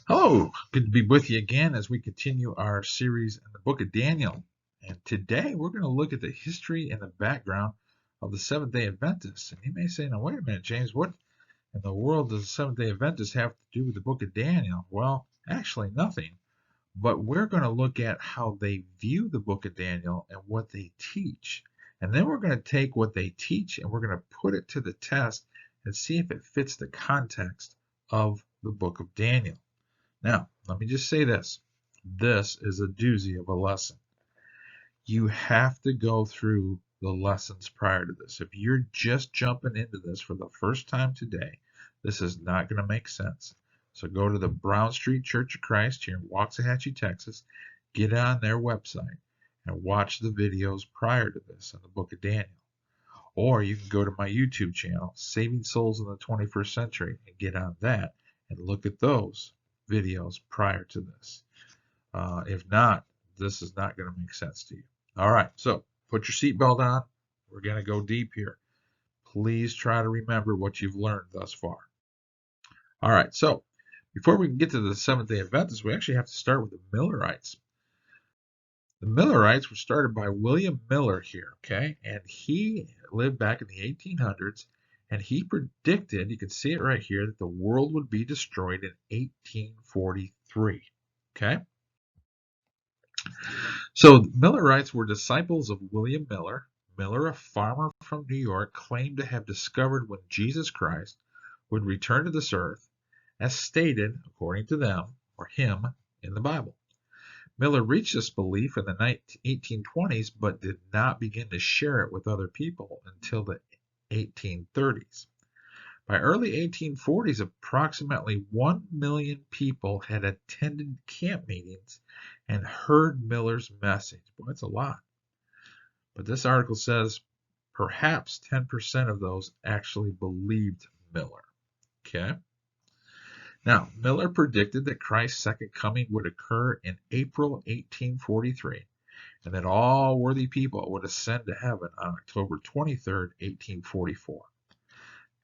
Hello, good to be with you again as we continue our series in the book of Daniel. And today we're going to look at the history and the background of the Seventh-day Adventists. And you may say, now wait a minute, James, what in the world does the Seventh-day Adventists have to do with the book of Daniel? Well, actually nothing. But we're going to look at how they view the book of Daniel and what they teach. And then we're going to take what they teach and we're going to put it to the test and see if it fits the context of the book of Daniel. Now, let me just say this. This is a doozy of a lesson. You have to go through the lessons prior to this. If you're just jumping into this for the first time today, this is not going to make sense. So go to the Brown Street Church of Christ here in Waxahachie, Texas, get on their website and watch the videos prior to this in the book of Daniel. Or you can go to my YouTube channel, Saving Souls in the 21st Century, and get on that and look at those videos prior to this. If not, this is not going to make sense to you. All right, so put your seatbelt on. We're going to go deep here. Please try to remember what you've learned thus far. All right, so before we can get to the Seventh-day Adventists, we actually have to start with the Millerites. The Millerites were started by William Miller here, okay? And he lived back in the 1800s, and he predicted, you can see it right here, that the world would be destroyed in 1843, okay? So the Millerites were disciples of William Miller. Miller, a farmer from New York, claimed to have discovered when Jesus Christ would return to this earth, as stated, according to them, or him, in the Bible. Miller reached this belief in the 1820s, but did not begin to share it with other people until the 1830s. By early 1840s, approximately 1 million people had attended camp meetings and heard Miller's message. Boy, that's a lot. But this article says perhaps 10% of those actually believed Miller. Okay? Now, Miller predicted that Christ's second coming would occur in April 1843, and that all worthy people would ascend to heaven on October 23rd, 1844.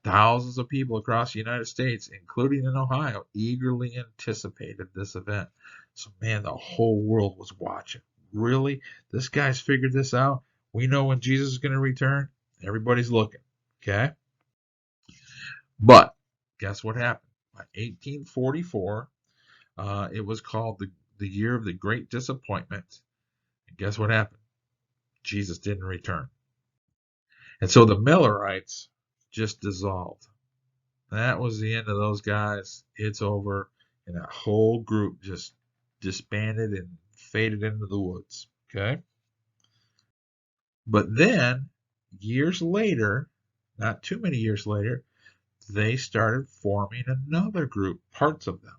Thousands of people across the United States, including in Ohio, eagerly anticipated this event. So, man, the whole world was watching. Really? This guy's figured this out? We know when Jesus is going to return? Everybody's looking. Okay? But, guess what happened? By 1844, it was called the year of the Great Disappointment. And guess what happened? Jesus didn't return. And so the Millerites just dissolved. That was the end of those guys. It's over. And that whole group just disbanded and faded into the woods. Okay? But then, years later, not too many years later, they started forming another group, parts of them.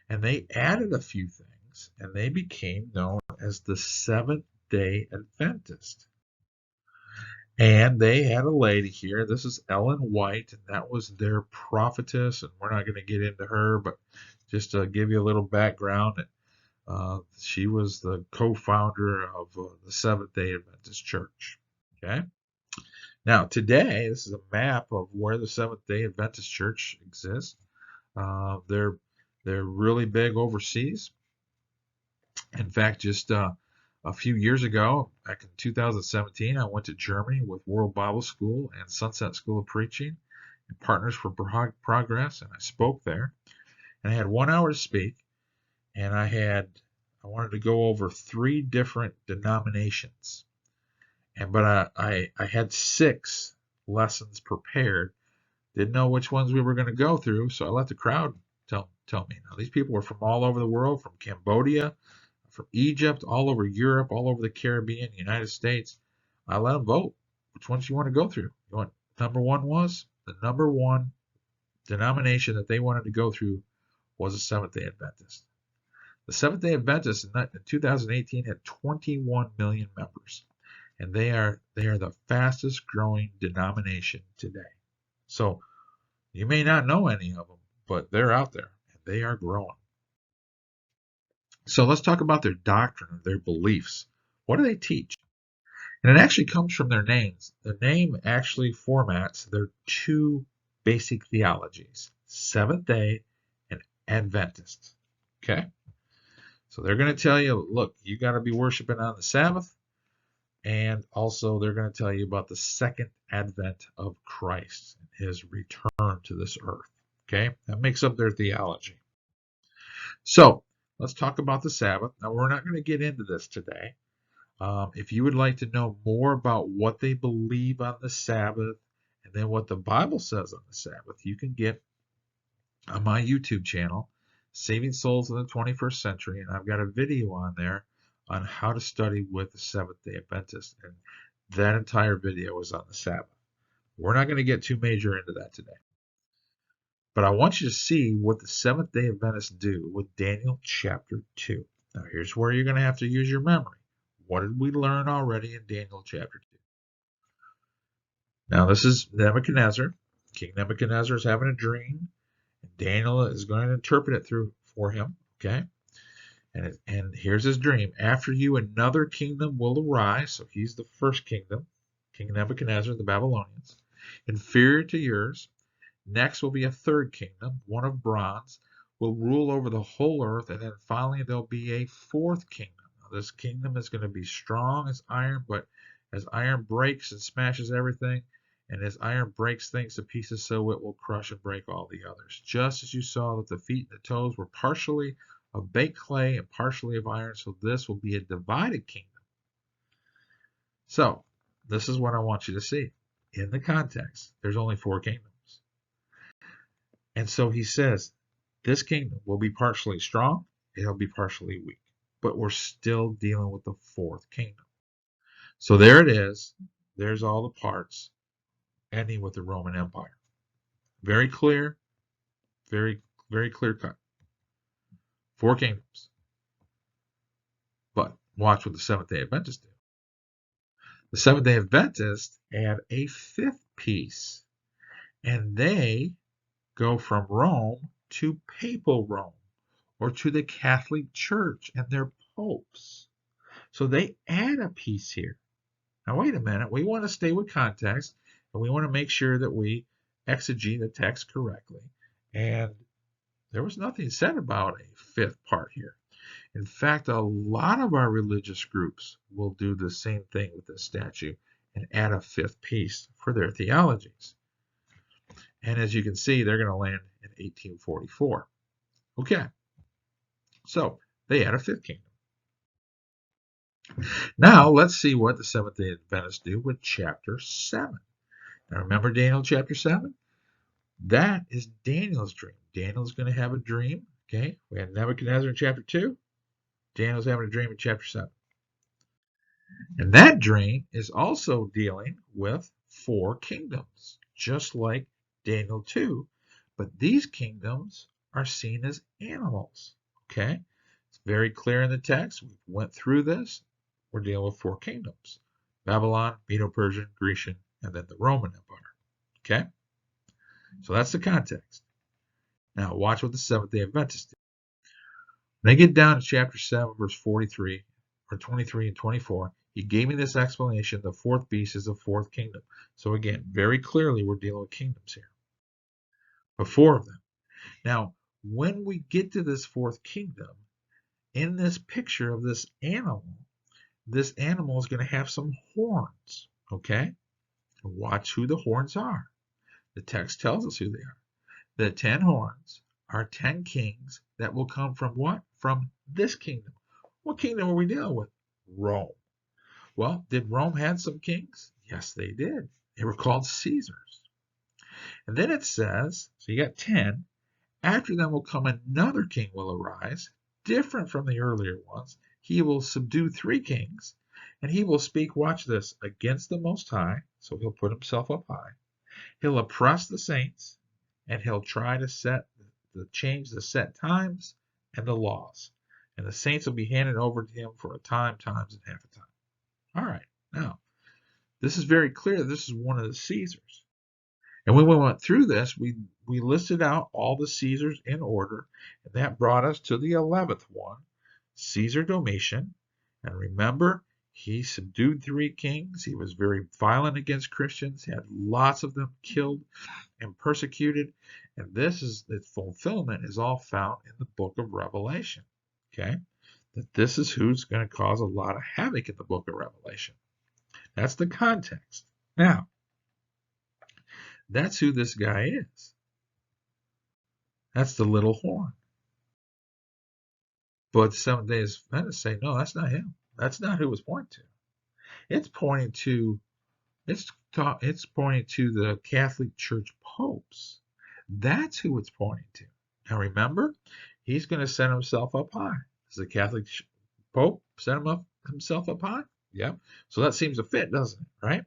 And they added a few things, and they became known as the Seventh-day Adventist. And they had a lady here. This is Ellen White, and that was their prophetess. And we're not going to get into her, but just to give you a little background, she was the co-founder of the Seventh-day Adventist Church. Okay. Now, today, this is a map of where the Seventh-day Adventist Church exists. They're really big overseas. In fact, just a few years ago, back in 2017, I went to Germany with World Bible School and Sunset School of Preaching and Partners for Progress, and I spoke there. And I had 1 hour to speak, and I wanted to go over 3 different denominations. But I had 6 lessons prepared. Didn't know which ones we were going to go through, so I let the crowd tell me. Now, these people were from all over the world, from Cambodia, from Egypt, all over Europe, all over the Caribbean, United States. I let them vote. Which ones you want to go through? You want number 1 was? The number 1 denomination that they wanted to go through was the Seventh-day Adventist. The Seventh-day Adventists in 2018 had 21 million members, and they are the fastest growing denomination today. So you may not know any of them, but they're out there and they are growing. So let's talk about their doctrine, their beliefs. What do they teach? And it actually comes from their names. The name actually formats their 2 basic theologies, Seventh day and Adventists. Okay? So they're going to tell you, look, you got to be worshiping on the Sabbath. And also they're going to tell you about the second advent of Christ and his return to this earth. Okay? That makes up their theology. So let's talk about the Sabbath. Now, we're not going to get into this today. If you would like to know more about what they believe on the Sabbath and then what the Bible says on the Sabbath, you can get on my YouTube channel, Saving Souls in the 21st Century, and I've got a video on there on how to study with the Seventh-day Adventist, and that entire video is on the Sabbath. We're not going to get too major into that today. But I want you to see what the Seventh-day Adventists do with Daniel chapter 2. Now here's where you're going to have to use your memory. What did we learn already in Daniel chapter 2? Now this is Nebuchadnezzar. King Nebuchadnezzar is having a dream, and Daniel is going to interpret it for him. Okay? And here's his dream. After you, another kingdom will arise. So he's the first kingdom, King Nebuchadnezzar, the Babylonians, inferior to yours. Next will be a third kingdom, one of bronze, will rule over the whole earth, and then finally there'll be a fourth kingdom. Now, this kingdom is going to be strong as iron, but as iron breaks and smashes everything, and as iron breaks things to pieces, so it will crush and break all the others. Just as you saw that the feet and the toes were partially of baked clay and partially of iron, so this will be a divided kingdom. So, this is what I want you to see. In the context, there's only four kingdoms. And so he says, this kingdom will be partially strong, it'll be partially weak, but we're still dealing with the fourth kingdom. So there it is. There's all the parts, ending with the Roman Empire. Very clear, very, very clear cut. Four kingdoms. But watch what the Seventh-day Adventists do. The Seventh-day Adventists add a fifth piece, and they go from Rome to papal Rome, or to the Catholic Church and their popes. So they add a piece here. Now wait a minute, we want to stay with context, and we want to make sure that we exegete the text correctly. And there was nothing said about a fifth part here. In fact, a lot of our religious groups will do the same thing with this statue and add a fifth piece for their theologies. And as you can see, they're going to land in 1844. Okay, so they add a fifth kingdom. Now, let's see what the Seventh-day Adventists do with chapter 7. Now, remember Daniel chapter 7? That is Daniel's dream. Daniel's going to have a dream. Okay, we had Nebuchadnezzar in chapter 2. Daniel's having a dream in chapter 7. And that dream is also dealing with four kingdoms, just like Daniel 2. But these kingdoms are seen as animals. Okay, it's very clear in the text. We went through this. We're dealing with four kingdoms: Babylon, Medo-Persian, Grecian, and then the Roman Empire. Okay, so that's the context. Now watch what the Seventh-day Adventists do. When they get down to chapter 7, verse 43, or 23 and 24, he gave me this explanation. The fourth beast is the fourth kingdom. So again, very clearly we're dealing with kingdoms here. But four of them. Now, when we get to this fourth kingdom, in this picture of this animal is going to have some horns. Okay? Watch who the horns are. The text tells us who they are. The 10 horns are 10 kings that will come from what? From this kingdom. What kingdom are we dealing with? Rome. Well, did Rome have some kings? Yes, they did. They were called Caesars. And then it says, so you got 10. After them will come another king will arise, different from the earlier ones. He will subdue 3 kings, and he will speak, watch this, against the Most High. So he'll put himself up high. He'll oppress the saints, and he'll try to change the set times and the laws. And the saints will be handed over to him for a time, times, and half a time. All right, now, this is very clear. This is one of the Caesars. And when we went through this, we listed out all the Caesars in order, and that brought us to the 11th one, Caesar Domitian. And remember, He subdued 3 kings. He was very violent against Christians. He had lots of them killed and persecuted. And this is the fulfillment is all found in the book of Revelation. Okay? That this is who's going to cause a lot of havoc in the book of Revelation. That's the context. Now, that's who this guy is. That's the little horn. But Seventh-day Adventists say, no, that's not him. That's not who it's pointing to. It's pointing to the Catholic Church popes. That's who it's pointing to. Now remember, he's going to set himself up high. Does the Catholic Pope set himself up high? Yeah. So that seems to fit, doesn't it? Right?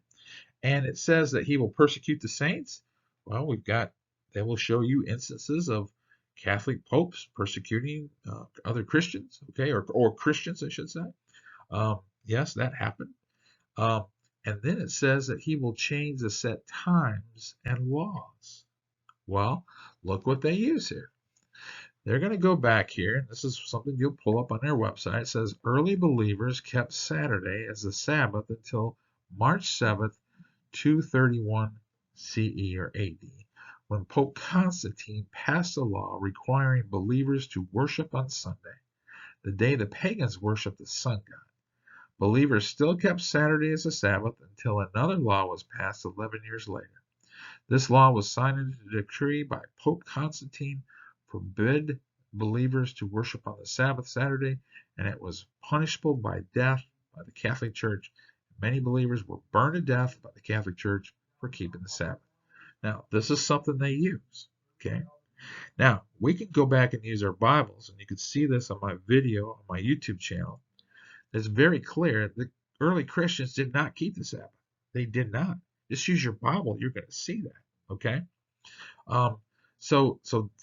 And it says that he will persecute the saints. Well, they will show you instances of Catholic popes persecuting other Christians, okay, or Christians, I should say. Yes, that happened. And then it says that he will change the set times and laws. Well, look what they use here. They're going to go back here, and this is something you'll pull up on their website. It says early believers kept Saturday as the Sabbath until March 7th, 231 CE or AD, when Pope Constantine passed a law requiring believers to worship on Sunday, the day the pagans worshiped the sun god. Believers still kept Saturday as a Sabbath until another law was passed 11 years later. This law was signed into decree by Pope Constantine, forbid believers to worship on the Sabbath Saturday, and it was punishable by death by the Catholic Church. Many believers were burned to death by the Catholic Church for keeping the Sabbath. Now, this is something they use, okay? Now, we can go back and use our Bibles, and you can see this on my video on my YouTube channel. It's very clear that early Christians did not keep the Sabbath. They did not. Just use your Bible, you're going to see that, okay? So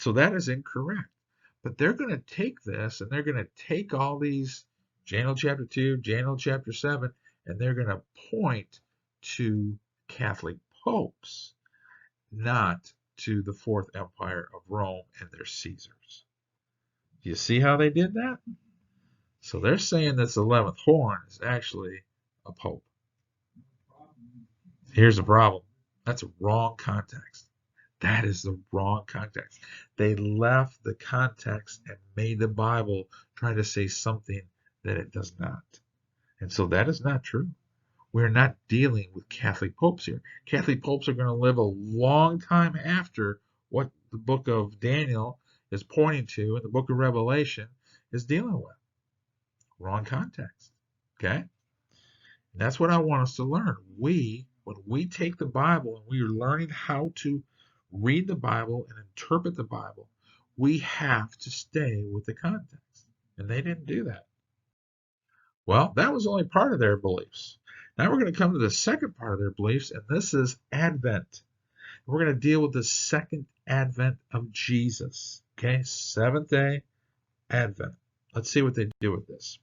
that is incorrect. But they're going to take this, and they're going to take all these, Daniel chapter 2, Daniel chapter 7, and they're going to point to Catholic popes, not to the Fourth Empire of Rome and their Caesars. Do you see how they did that? So they're saying this 11th horn is actually a pope. Here's the problem. That's a wrong context. That is the wrong context. They left the context and made the Bible try to say something that it does not. And so that is not true. We're not dealing with Catholic popes here. Catholic popes are going to live a long time after what the book of Daniel is pointing to and the book of Revelation is dealing with. Wrong context. Okay? And that's what I want us to learn. When we take the Bible and we are learning how to read the Bible and interpret the Bible, we have to stay with the context. And they didn't do that. Well, that was only part of their beliefs. Now we're going to come to the second part of their beliefs, and this is Advent. We're going to deal with the second advent of Jesus. Okay, Seventh-day Advent. Let's see what they do with this.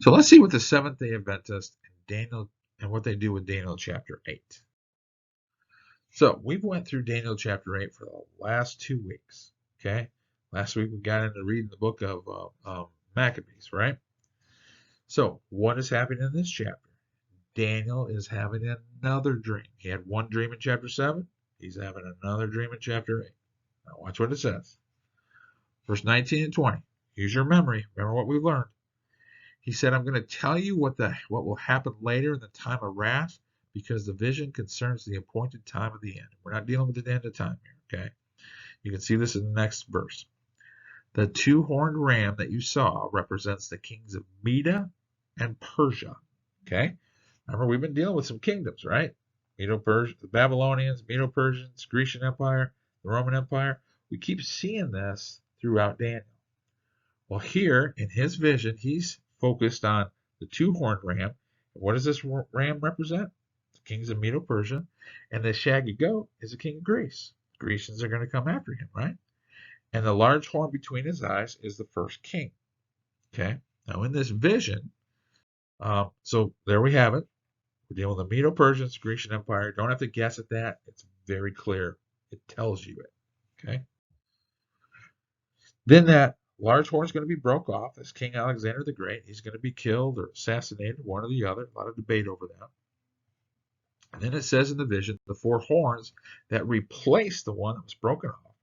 So let's see what the Seventh-day Adventist and what they do with Daniel chapter 8. So we've went through Daniel chapter 8 for the last 2 weeks. Okay, last week we got into reading the book of Maccabees, right? So what is happening in this chapter? Daniel is having another dream. He had one dream in chapter 7. He's having another dream in chapter 8. Now watch what it says. Verse 19 and 20. Use your memory. Remember what we've learned. He said, I'm going to tell you what will happen later in the time of wrath, because the vision concerns the appointed time of the end. We're not dealing with the end of time here, okay? You can see this in the next verse. The two-horned ram that you saw represents the kings of Media and Persia, okay? Remember, we've been dealing with some kingdoms, right? Medo-Persia, the Babylonians, Medo-Persians, Grecian Empire, the Roman Empire. We keep seeing this throughout Daniel. Well, here in his vision, he's focused on the two-horned ram. What does this ram represent? The kings of Medo-Persia. And the shaggy goat is the king of Greece. The Grecians are going to come after him, right? And the large horn between his eyes is the first king. Okay? Now, in this vision, so there we have it. We're dealing with the Medo-Persians, Grecian Empire. Don't have to guess at that. It's very clear. It tells you it. Okay? Then that large horn is going to be broke off. That's King Alexander the Great. He's going to be killed or assassinated, one or the other. A lot of debate over that. And then it says in the vision, the four horns that replace the one that was broken off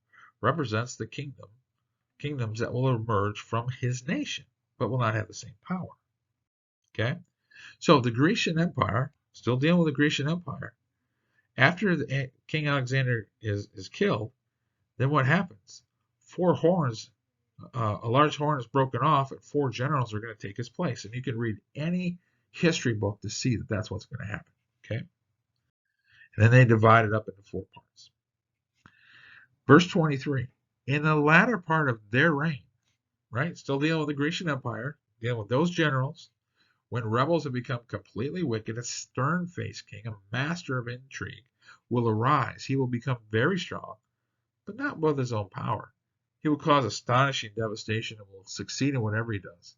represents the kingdoms that will emerge from his nation, but will not have the same power. Okay? So the Grecian Empire, still dealing with the Grecian Empire, after King Alexander is killed, then what happens? Four horns, a large horn is broken off, and four generals are going to take his place. And you can read any history book to see that that's what's going to happen. Okay? And then they divide it up into four parts. Verse 23, in the latter part of their reign, right? Still dealing with the Grecian Empire, dealing with those generals, when rebels have become completely wicked, a stern-faced king, a master of intrigue, will arise. He will become very strong, but not with his own power. He will cause astonishing devastation and will succeed in whatever he does.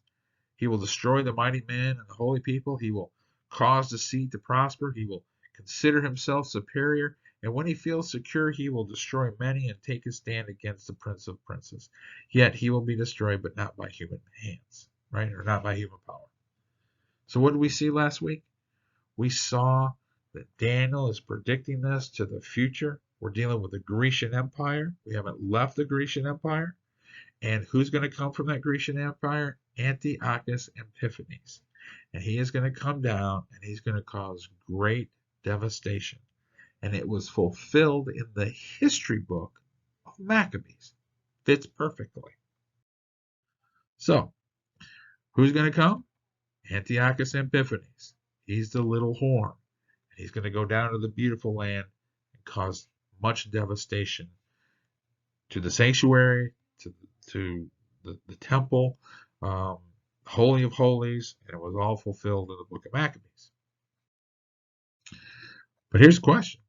He will destroy the mighty men and the holy people. He will cause deceit to prosper. He will consider himself superior. And when he feels secure, he will destroy many and take his stand against the Prince of Princes. Yet he will be destroyed, but not by human hands, right? Or not by human power. So what did we see last week? We saw that Daniel is predicting this to the future. We're dealing with the Grecian Empire. We haven't left the Grecian Empire. And who's going to come from that Grecian Empire? Antiochus Epiphanes. And he is going to come down and he's going to cause great devastation. And it was fulfilled in the history book of Maccabees. Fits perfectly. So, who's going to come? Antiochus Epiphanes. He's the little horn. He's going to go down to the beautiful land and cause much devastation to the sanctuary, to the temple, Holy of Holies, and it was all fulfilled in the book of Maccabees. But here's the question.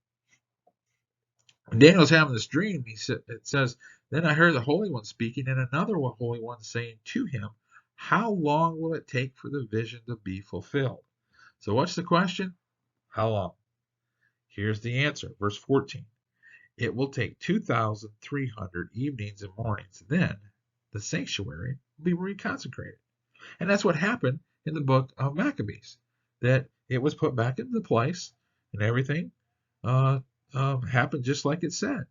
When Daniel's having this dream, it says, then I heard the Holy One speaking, and another Holy One saying to him, how long will it take for the vision to be fulfilled? So what's the question? How long? Here's the answer. Verse 14. It will take 2,300 evenings and mornings. Then the sanctuary will be reconsecrated. And that's what happened in the book of Maccabees, that it was put back into place and everything happened just like it said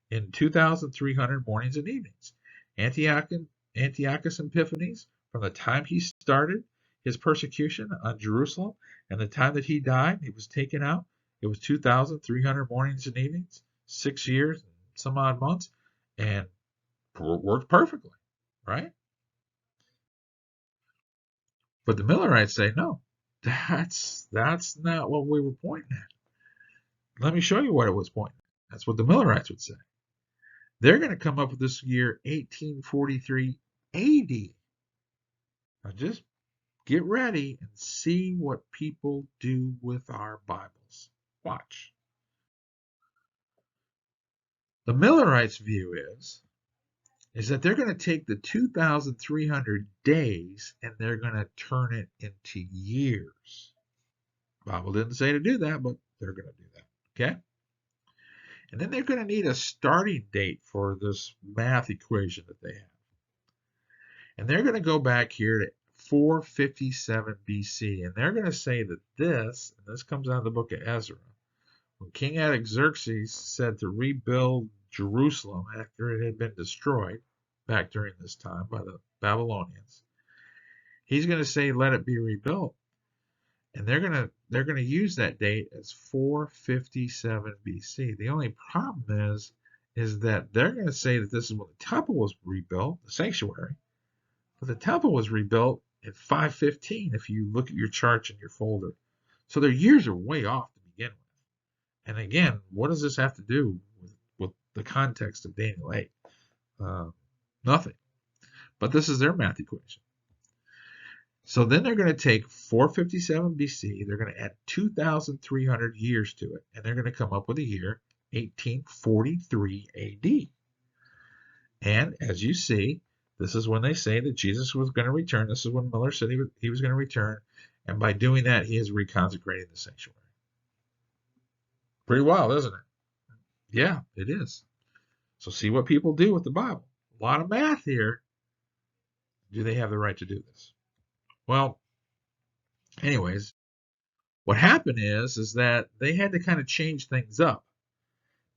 in 2,300 mornings and evenings. Antiochus Epiphanes, from the time he started his persecution on Jerusalem and the time that he died, he was taken out, it was 2,300 mornings and evenings, 6 years and some odd months, and worked perfectly, right? But the Millerites say, no, that's not what we were pointing at. Let me show you what it was pointing at. That's what the Millerites would say. They're going to come up with this year 1843 AD. Now just get ready and see what people do with our Bibles. Watch. The Millerites' view is that they're going to take the 2,300 days and they're going to turn it into years. The Bible didn't say to do that, but they're going to do that. Okay? And then they're going to need a starting date for this math equation that they have. And they're going to go back here to 457 BC. And they're going to say that this, and this comes out of the book of Ezra, when King Artaxerxes said to rebuild Jerusalem after it had been destroyed back during this time by the Babylonians, he's going to say, let it be rebuilt. And they're going to use that date as 457 BC. The only problem is that they're going to say that this is when the temple was rebuilt, the sanctuary. But the temple was rebuilt in 515 if you look at your charts in your folder. So their years are way off to begin with. And again, what does this have to do with the context of Daniel 8? Nothing. But this is their math equation. So then they're going to take 457 BC, they're going to add 2,300 years to it, and they're going to come up with a year 1843 AD. And as you see, this is when they say that Jesus was going to return. This is when Miller said he was going to return. And by doing that, he is reconsecrating the sanctuary. Pretty wild, isn't it? Yeah, it is. So see what people do with the Bible. A lot of math here, Do they have the right to do this? Well, anyways, what happened is that they had to kind of change things up,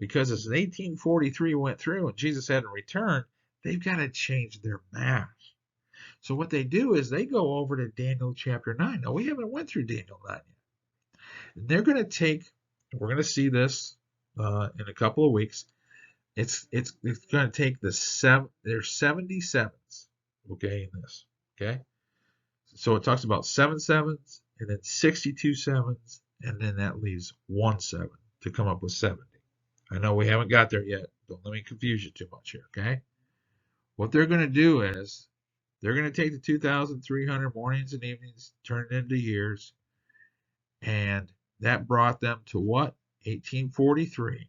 because as 1843 went through and Jesus hadn't returned, they've got to change their math. So what they do is they go over to Daniel chapter 9. Now, we haven't went through Daniel 9 yet. And they're going to take, we're going to see this in a couple of weeks. It's going to take there's 77s, okay, in this, okay? So it talks about 7 sevens, and then 62 sevens, and then that leaves 1 7 to come up with 70. I know we haven't got there yet. Don't let me confuse you too much here, okay? What they're going to do is they're going to take the 2,300 mornings and evenings, turn it into years, and that brought them to what? 1843.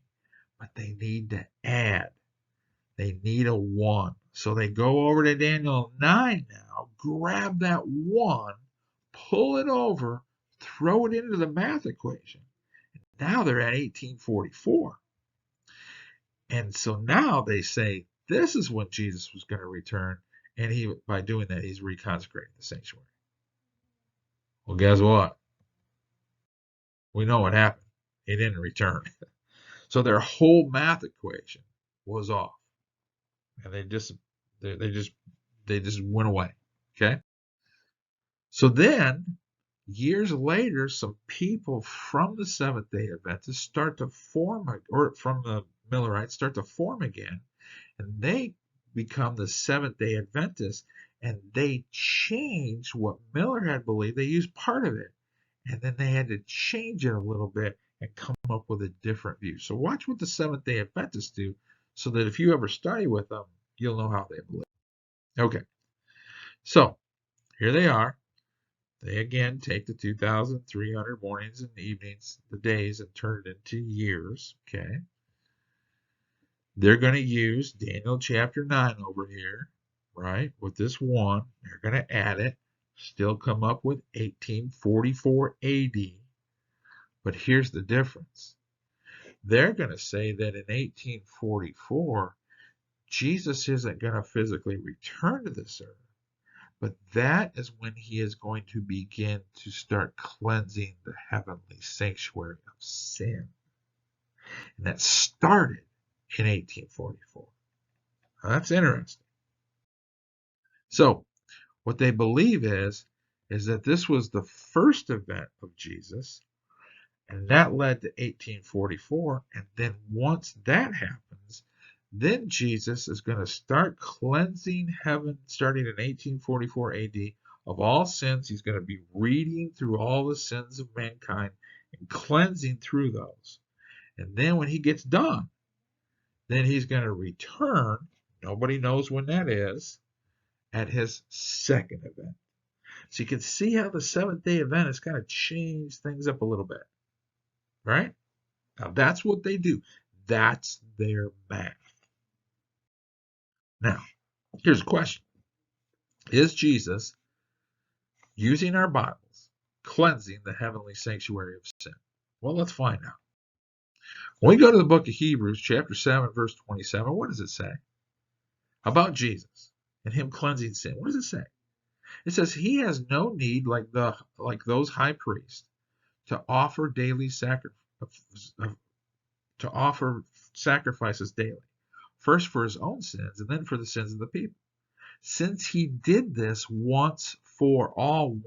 But they need to add. They need a 1. So they go over to Daniel 9 now, grab that 1, pull it over, throw it into the math equation. Now they're at 1844. And so now they say this is when Jesus was going to return, and by doing that, he's reconsecrating the sanctuary. Well, guess what? We know what happened. He didn't return. So their whole math equation was off, and they just went away. Okay. So then, years later, some people from the Seventh-day Adventists start to form, or from the Millerites start to form again, and they become the Seventh-day Adventists, and they change what Miller had believed. They used part of it, and then they had to change it a little bit and come up with a different view. So watch what the Seventh-day Adventists do, so that if you ever study with them, you'll know how they believe. Okay, so here they are. They again take the 2,300 mornings and evenings, the days, and turn it into years. Okay. They're going to use Daniel chapter 9 over here, right, with this 1. They're going to add it, still come up with 1844 AD. But here's the difference. They're going to say that in 1844, Jesus isn't going to physically return to this earth, but that is when he is going to begin to start cleansing the heavenly sanctuary of sin. And that started in 1844. Now, that's interesting. So what they believe is that this was the first event of Jesus, and that led to 1844. And then once that happens, then Jesus is going to start cleansing heaven starting in 1844 AD of all sins. He's going to be reading through all the sins of mankind and cleansing through those. And then when he gets done, then he's going to return. Nobody knows when that is, at his second event. So you can see how the Seventh-day event has kind of changed things up a little bit, right? Now that's what they do. That's their math. Now, here's a question. Is Jesus, using our Bibles, cleansing the heavenly sanctuary of sin? Well, let's find out. When we go to the book of Hebrews, chapter 7, verse 27, what does it say about Jesus and him cleansing sin? What does it say? It says he has no need, like those high priests, to offer sacrifices daily, first for his own sins and then for the sins of the people, since he did this once for all.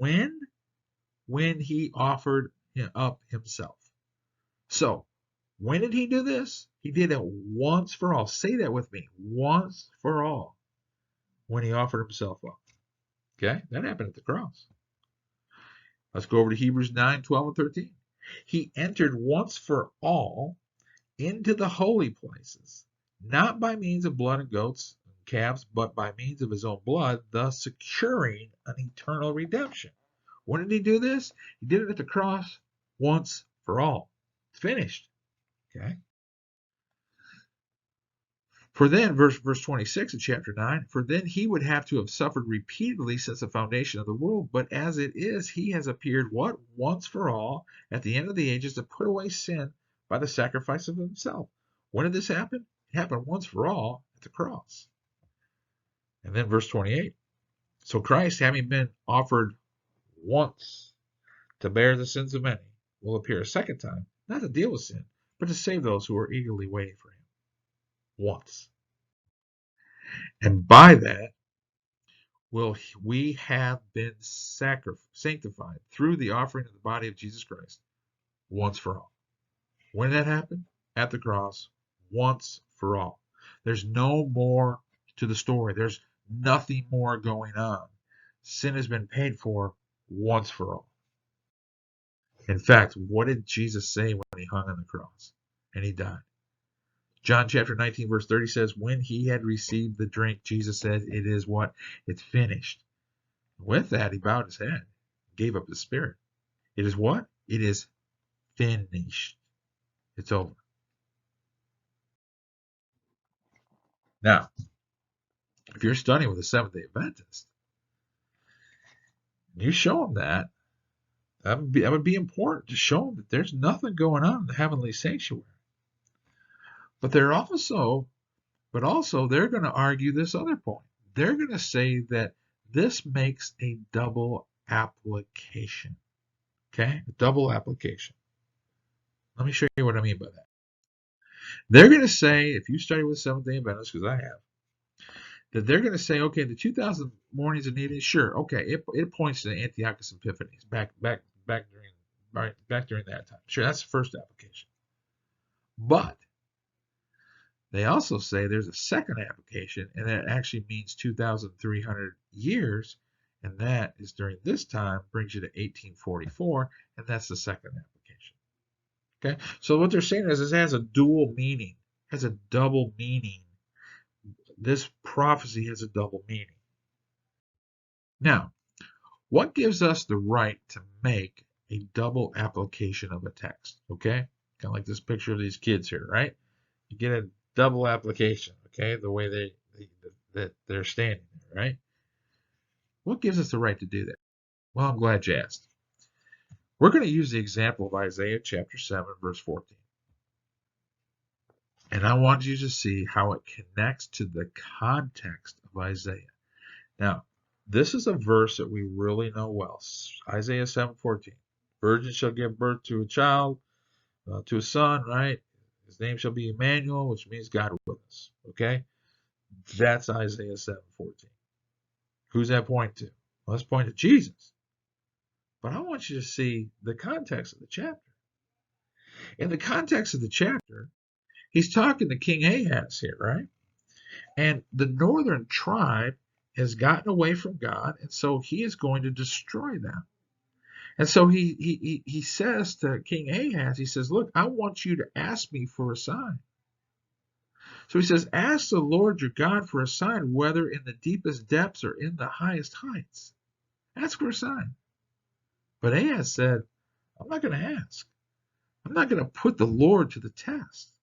When he offered up himself. So when did he do this? He did it once for all. Say that with me. Once for all. When he offered himself up. Okay, that happened at the cross. Let's go over to Hebrews 9, 12, and 13. He entered once for all into the holy places, not by means of blood and goats and calves, but by means of his own blood, thus securing an eternal redemption. When did he do this? He did it at the cross once for all. Finished. Okay. For then, verse 26 of chapter 9, for then he would have to have suffered repeatedly since the foundation of the world. But as it is, he has appeared what? Once for all at the end of the ages to put away sin by the sacrifice of himself. When did this happen? It happened once for all at the cross. And then verse 28. So Christ, having been offered once to bear the sins of many, will appear a second time, not to deal with sin, but to save those who are eagerly waiting for him. Once. And by that will we have been sanctified through the offering of the body of Jesus Christ once for all. When did that happen? At the cross, once for all. There's no more to the story. There's nothing more going on. Sin has been paid for once for all. In fact, what did Jesus say when he hung on the cross and he died? John chapter 19, verse 30 says, when he had received the drink, Jesus said, it is what? It's finished. With that, he bowed his head, gave up his spirit. It is what? It is finished. It's over. Now, if you're studying with a Seventh-day Adventist, you show them that would be important to show them that there's nothing going on in the heavenly sanctuary. But they're also they're going to argue this other point. They're going to say that this makes a double application. Okay? A double application. Let me show you what I mean by that. They're going to say, if you study with Seventh-day Adventists, because I have, that they're going to say, okay, the 2,000 mornings and evenings, sure, okay, it points to the Antiochus Epiphanes back during that time. Sure, that's the first application. But they also say there's a second application, and that actually means 2,300 years, and that is during this time, brings you to 1844, and that's the second application. Okay, so what they're saying is this has a dual meaning, has a double meaning. This prophecy has a double meaning. Now, what gives us the right to make a double application of a text? Okay, kind of like this picture of these kids here, right? You get a double application, okay, the way they're standing there, right? What gives us the right to do that? Well, I'm glad you asked. We're going to use the example of Isaiah chapter 7, verse 14. And I want you to see how it connects to the context of Isaiah. Now, this is a verse that we really know well. Isaiah 7:14. Virgin shall give birth to a child, to a son, right? His name shall be Emmanuel, which means God with us. Okay? That's Isaiah 7:14. Who's that point to? Well, that's point to Jesus. But I want you to see the context of the chapter. In the context of the chapter, he's talking to King Ahaz here, right? And the northern tribe has gotten away from God, and so he is going to destroy them. And so he says to King Ahaz, he says, look, I want you to ask me for a sign. So he says, ask the Lord your God for a sign, whether in the deepest depths or in the highest heights. Ask for a sign. But Ahaz said, I'm not going to ask. I'm not going to put the Lord to the test.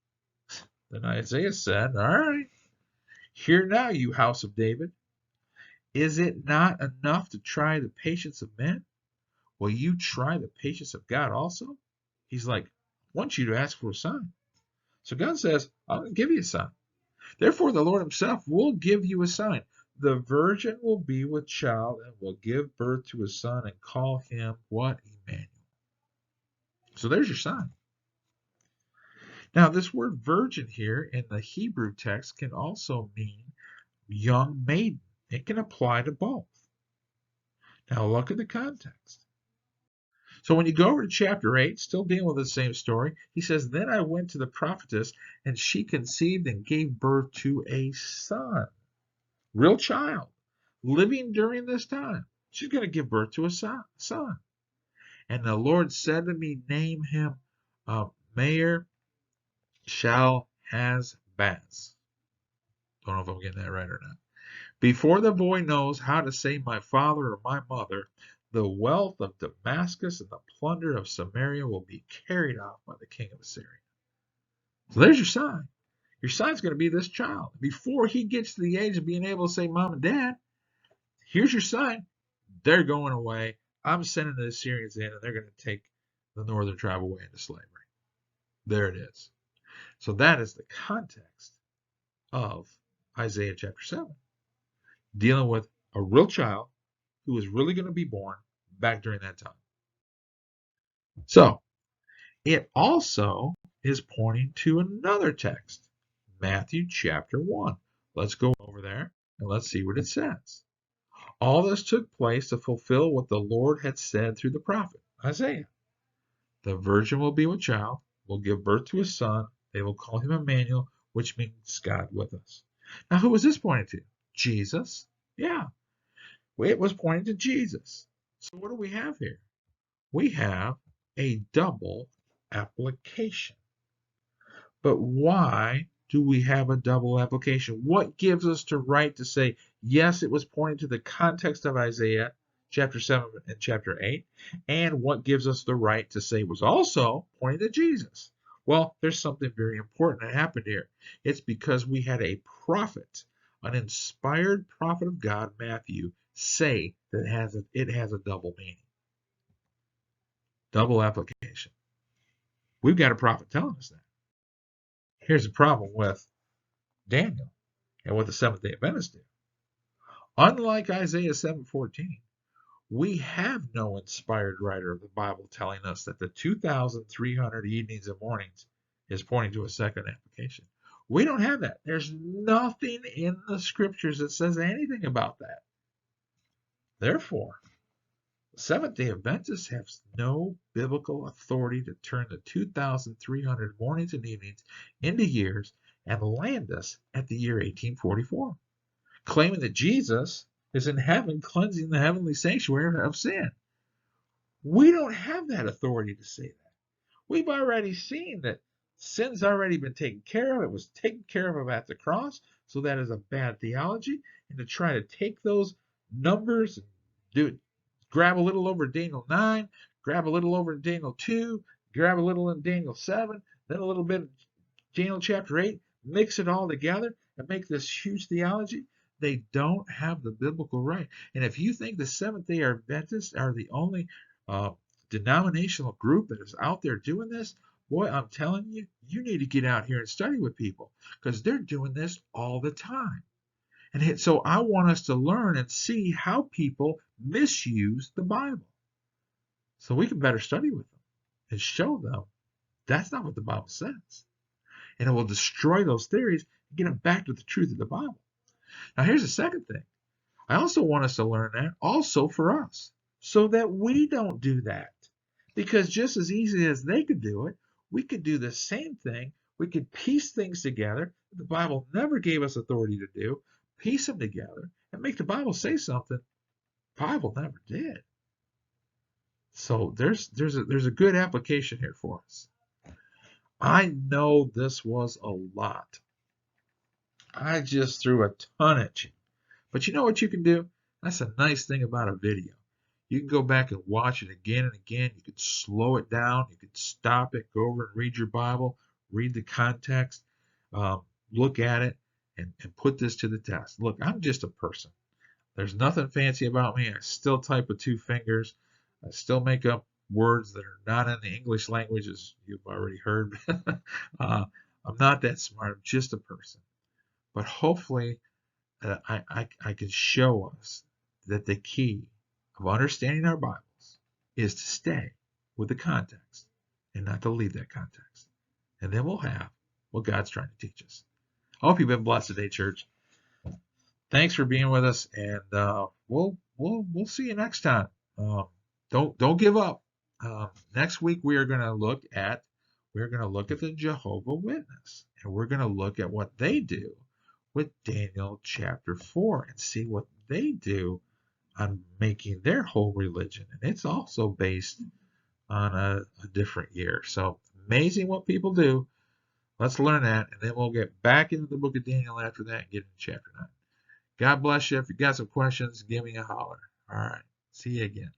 Then Isaiah said, all right, hear now, you house of David. Is it not enough to try the patience of men? Will you try the patience of God also? He's like, I want you to ask for a sign. So God says, I'm going to give you a sign. Therefore, the Lord himself will give you a sign. The virgin will be with child and will give birth to a son and call him what? Emmanuel. So there's your sign. Now, this word virgin here in the Hebrew text can also mean young maiden. It can apply to both. Now, look at the context. So when you go over to chapter 8, still dealing with the same story, he says, then I went to the prophetess, and she conceived and gave birth to a son. Real child, living during this time. She's going to give birth to a son. And the Lord said to me, name him Meir Shal-Haz-Baz. Don't know if I'm getting that right or not. Before the boy knows how to say my father or my mother, the wealth of Damascus and the plunder of Samaria will be carried off by the king of Assyria. So there's your sign. Your sign's going to be this child. Before he gets to the age of being able to say mom and dad, here's your sign. They're going away. I'm sending the Assyrians in, and they're going to take the northern tribe away into slavery. There it is. So that is the context of Isaiah chapter 7, dealing with a real child who was really going to be born back during that time. So it also is pointing to another text, Matthew chapter 1. Let's go over there and let's see what it says. All this took place to fulfill what the Lord had said through the prophet Isaiah. The virgin will be with child, will give birth to a son. They will call him Emmanuel, which means God with us. Now, who was this pointing to? Jesus? Yeah, it was pointing to Jesus. So what do we have here? We have a double application. But why do we have a double application? What gives us the right to say, yes, it was pointing to the context of Isaiah chapter 7 and chapter 8, and what gives us the right to say it was also pointing to Jesus? Well, there's something very important that happened here. It's because we had a prophet, an inspired prophet of God, Matthew, say that it has a double meaning. Double application. We've got a prophet telling us that. Here's the problem with Daniel and what the Seventh-day Adventists do. Unlike Isaiah 7:14, we have no inspired writer of the Bible telling us that the 2,300 evenings and mornings is pointing to a second application. We don't have that. There's nothing in the scriptures that says anything about that. Therefore, Seventh-day Adventists have no biblical authority to turn the 2,300 mornings and evenings into years and land us at the year 1844, claiming that Jesus is in heaven cleansing the heavenly sanctuary of sin. We don't have that authority to say that. We've already seen that sin's already been taken care of. It was taken care of at the cross, so that is a bad theology. And to try to take those numbers and grab a little over Daniel 9, grab a little over Daniel 2, grab a little in Daniel 7, then a little bit in Daniel chapter 8, mix it all together and make this huge theology. They don't have the biblical right. And if you think the Seventh-day Adventists are the only denominational group that is out there doing this, boy, I'm telling you, you need to get out here and study with people because they're doing this all the time. And so I want us to learn and see how people misuse the Bible. So we can better study with them and show them that's not what the Bible says. And it will destroy those theories and get them back to the truth of the Bible. Now, here's the second thing. I also want us to learn that also for us so that we don't do that. Because just as easy as they could do it, we could do the same thing. We could piece things together that the Bible never gave us authority to do, piece them together, and make the Bible say something the Bible never did. So there's a good application here for us. I know this was a lot. I just threw a ton at you. But you know what you can do? That's a nice thing about a video. You can go back and watch it again and again. You can slow it down. You can stop it, go over and read your Bible, read the context, look at it, and put this to the test. Look, I'm just a person. There's nothing fancy about me. I still type with 2 fingers. I still make up words that are not in the English language, as you've already heard. I'm not that smart. I'm just a person. But hopefully, I can show us that the key of understanding our Bibles is to stay with the context and not to leave that context. And then we'll have what God's trying to teach us. I hope you've been blessed today, church. Thanks for being with us, and we'll see you next time. Don't give up. Next week we're going to look at the Jehovah Witness, and we're going to look at what they do with Daniel chapter 4 and see what they do on making their whole religion. And it's also based on a different year. So amazing what people do. Let's learn that, and then we'll get back into the book of Daniel after that and get into chapter 9. God bless you. If you got some questions, give me a holler. All right. See you again.